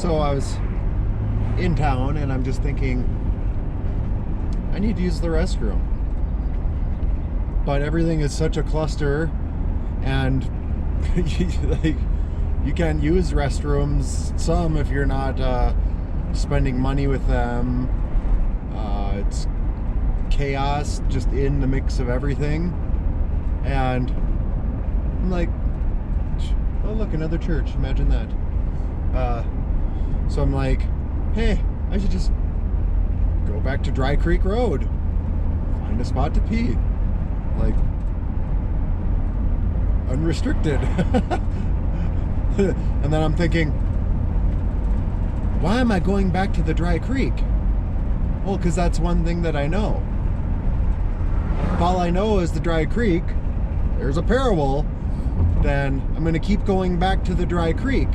So I was in town and I'm just thinking, I need to use the restroom. But everything is such a cluster, and you can't use restrooms some if you're not spending money with them. It's chaos just in the mix of everything. And I'm like, oh look, another church, imagine that. So I'm like, hey, I should just go back to Dry Creek Road, find a spot to pee, like unrestricted. And then I'm thinking, why am I going back to the Dry Creek? Well, because that's one thing that I know. If all I know is the Dry Creek, there's a parable, then I'm going to keep going back to the Dry Creek.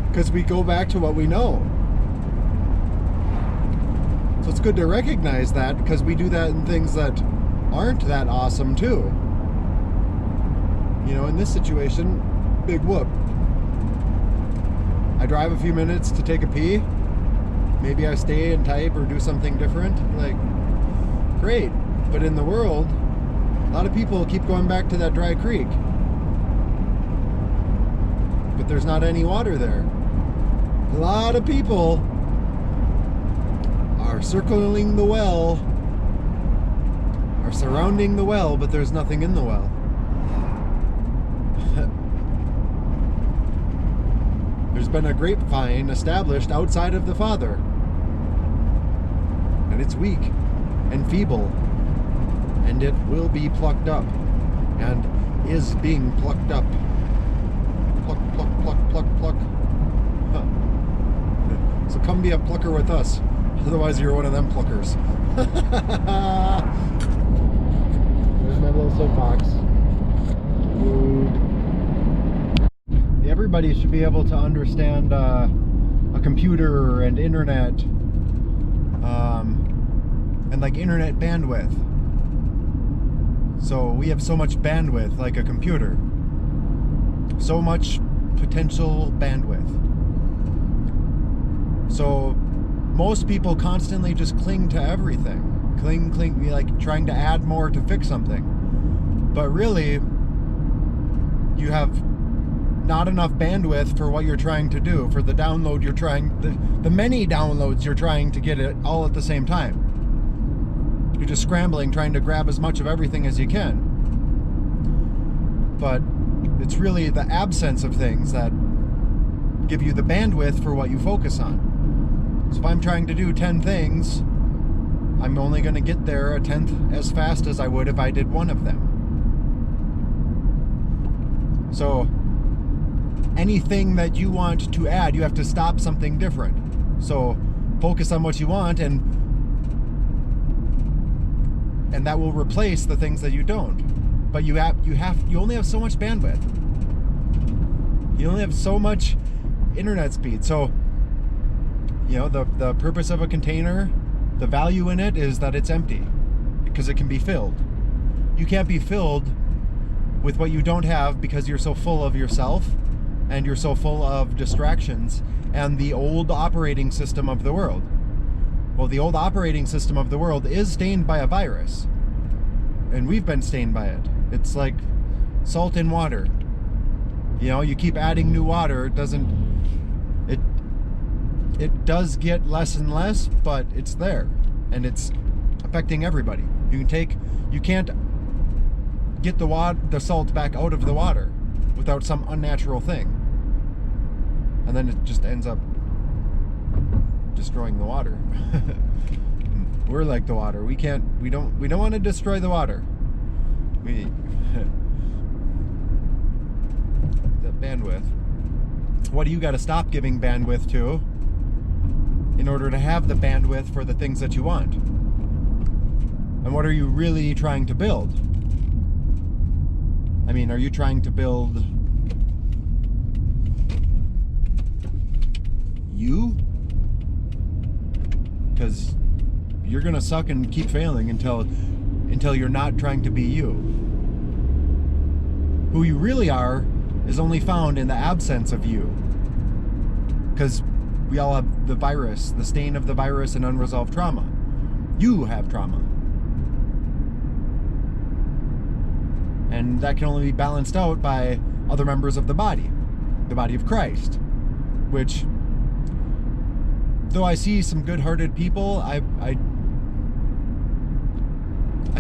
Because we go back to what we know. So it's good to recognize that, because we do that in things that aren't that awesome too. You know, in this situation, big whoop. I drive a few minutes to take a pee. Maybe I stay and type or do something different. Like, great. But in the world, a lot of people keep going back to that Dry Creek. But there's not any water there. A lot of people are circling the well, are surrounding the well, but there's nothing in the well. There's been a grapevine established outside of the Father, and it's weak and feeble, and it will be plucked up, and is being plucked up. Pluck, pluck, pluck, pluck, pluck. Huh. So come be a plucker with us. Otherwise you're one of them pluckers. There's my little soapbox. Everybody should be able to understand a computer and internet, and like internet bandwidth. So we have so much bandwidth, like a computer. So much potential bandwidth. So most people constantly just cling to everything. Cling, like trying to add more to fix something. But really, you have not enough bandwidth for what you're trying to do, for the download you're trying, the many downloads you're trying to get it all at the same time. You're just scrambling, trying to grab as much of everything as you can. But it's really the absence of things that give you the bandwidth for what you focus on. So if I'm trying to do 10 things, I'm only going to get there a tenth as fast as I would if I did one of them. So anything that you want to add, you have to stop something different. So focus on what you want, and that will replace the things that you don't. But you only have so much bandwidth. You only have so much internet speed. So, you know, the purpose of a container, the value in it is that it's empty, because it can be filled. You can't be filled with what you don't have, because you're so full of yourself, and you're so full of distractions and the old operating system of the world. Well, the old operating system of the world is stained by a virus, and we've been stained by it. It's like salt in water. You know, you keep adding new water, it does get less and less, but it's there, and it's affecting everybody. You can't get the salt back out of the water without some unnatural thing, and then it just ends up destroying the water. We're like the water. We don't want to destroy the water. The bandwidth. What do you got to stop giving bandwidth to in order to have the bandwidth for the things that you want? And what are you really trying to build? I mean, are you trying to build you? Because you're gonna suck and keep failing until you're not trying to be you. Who you really are is only found in the absence of you. because we all have the virus, the stain of the virus and unresolved trauma. You have trauma. And that can only be balanced out by other members of the body of Christ. Which, though I see some good-hearted people, I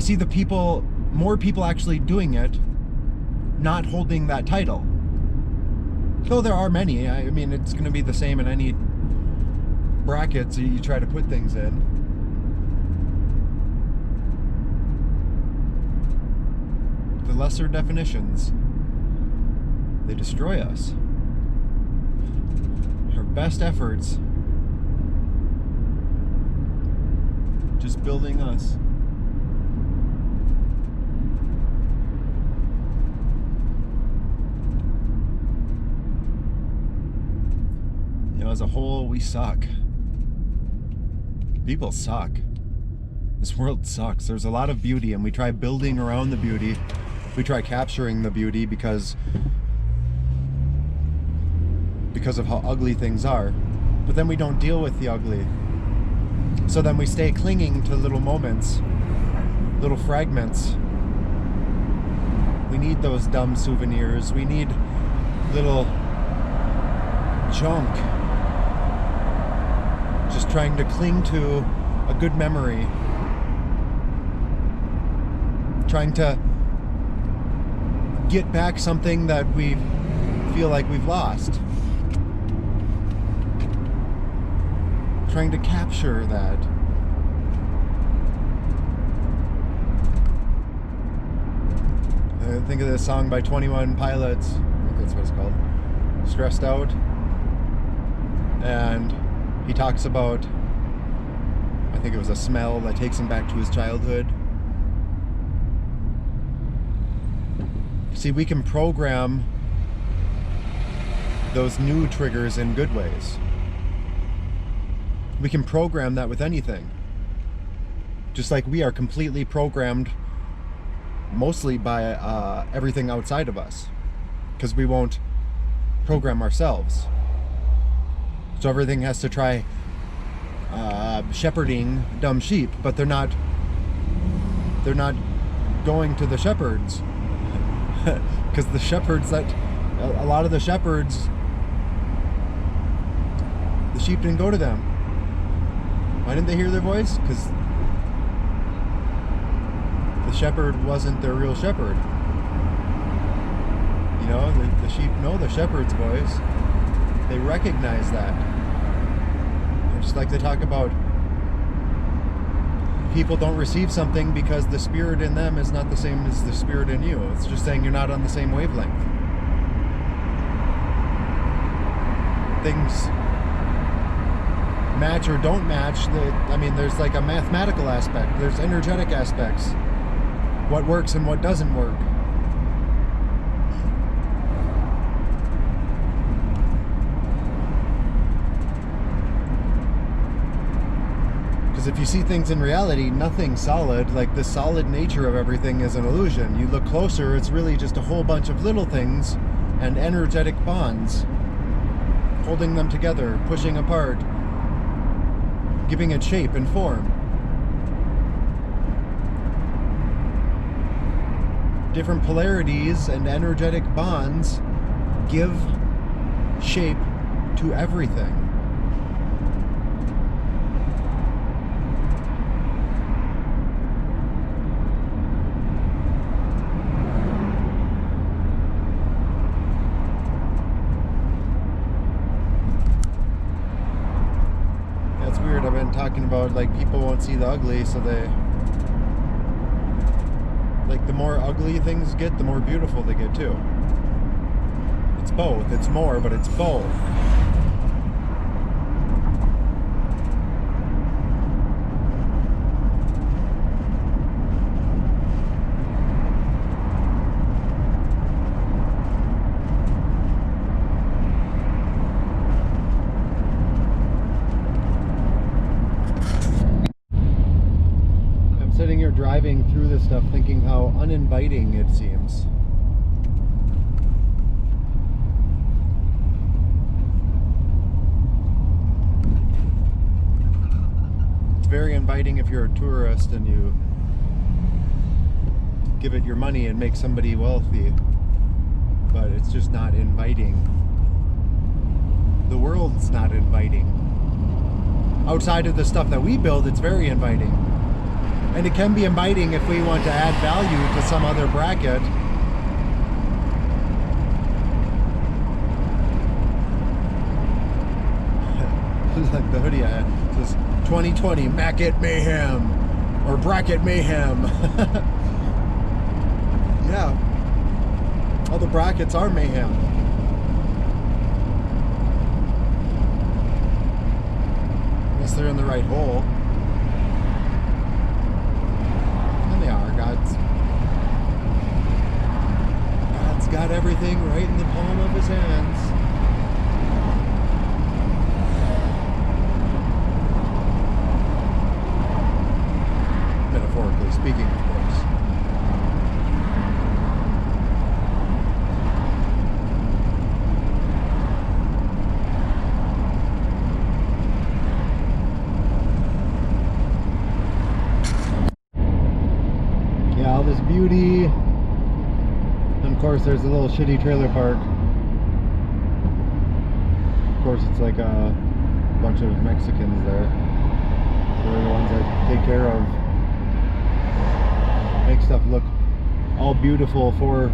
see the people, more people actually doing it, not holding that title. Though there are many. I mean, it's going to be the same in any brackets you try to put things in. The lesser definitions, they destroy us. Our best efforts, just building us. You know, as a whole, we suck. People suck. This world sucks. There's a lot of beauty, and we try building around the beauty. We try capturing the beauty because of how ugly things are. But then we don't deal with the ugly. So then we stay clinging to little moments, little fragments. We need those dumb souvenirs. We need little junk. Just trying to cling to a good memory. Trying to get back something that we feel like we've lost. Trying to capture that. I think of this song by 21 Pilots. I think that's what it's called. Stressed Out. And he talks about, I think it was a smell that takes him back to his childhood. See, we can program those new triggers in good ways. We can program that with anything. Just like we are completely programmed mostly by everything outside of us. Because we won't program ourselves. So everything has to try shepherding dumb sheep, but they're not going to the shepherds. Because the shepherds, that a lot of the shepherds, the sheep didn't go to them. Why didn't they hear their voice? Because the shepherd wasn't their real shepherd. You know, the sheep know the shepherd's voice. They recognize that. Just like they talk about, people don't receive something because the spirit in them is not the same as the spirit in you. It's just saying you're not on the same wavelength. Things match or don't match. I mean, there's like a mathematical aspect. There's energetic aspects. What works and what doesn't work. Because if you see things in reality, nothing's solid. Like the solid nature of everything is an illusion. You look closer, it's really just a whole bunch of little things and energetic bonds, holding them together, pushing apart, giving it shape and form. Different polarities and energetic bonds give shape to everything. That's weird. I've been talking about like people won't see the ugly, so they like the more ugly things get, the more beautiful they get too. It's both. It's more, but it's both. Sitting here driving through this stuff thinking how uninviting it seems. very inviting if you're a tourist and you give it your money and make somebody wealthy. But it's just not inviting. The world's not inviting. Outside of the stuff that we build, it's very inviting. And it can be inviting if we want to add value to some other bracket. Like the hoodie I had, it says 2020 Macket Mayhem or Bracket Mayhem. Yeah, all the brackets are mayhem. Unless they're in the right hole. And they are. God's got everything right in the palm of his hands. Metaphorically speaking, of course. Yeah, all this beauty. And of course, there's a little shitty trailer park. Of course, it's like a bunch of Mexicans there. They're the ones that take care of, make stuff look all beautiful for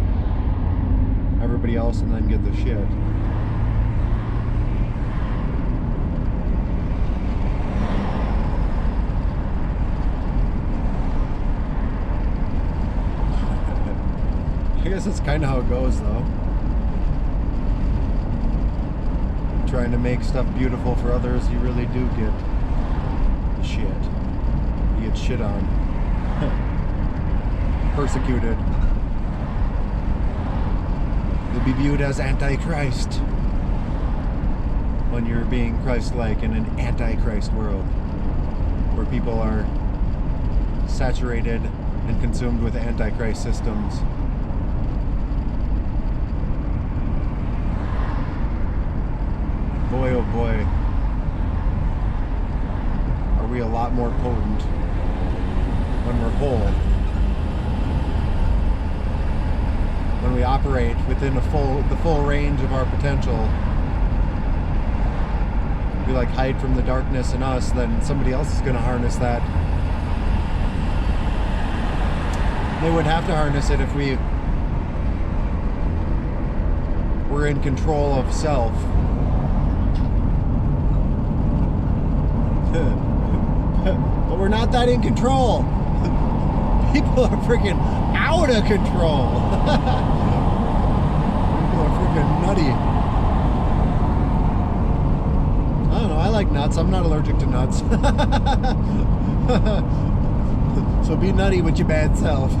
everybody else and then get the shit. I guess that's kind of how it goes, though. Trying to make stuff beautiful for others, you really do get the shit. You get shit on. Persecuted. You'll be viewed as Antichrist when you're being Christ-like in an Antichrist world where people are saturated and consumed with Antichrist systems. Boy, oh boy, are we a lot more potent when we're whole. When we operate within the full range of our potential. We like hide from the darkness in us, then somebody else is going to harness that. They would have to harness it if we were in control of self. But we're not that in control. People are freaking out of control. People are freaking nutty. I don't know, I like nuts. I'm not allergic to nuts. So be nutty with your bad self.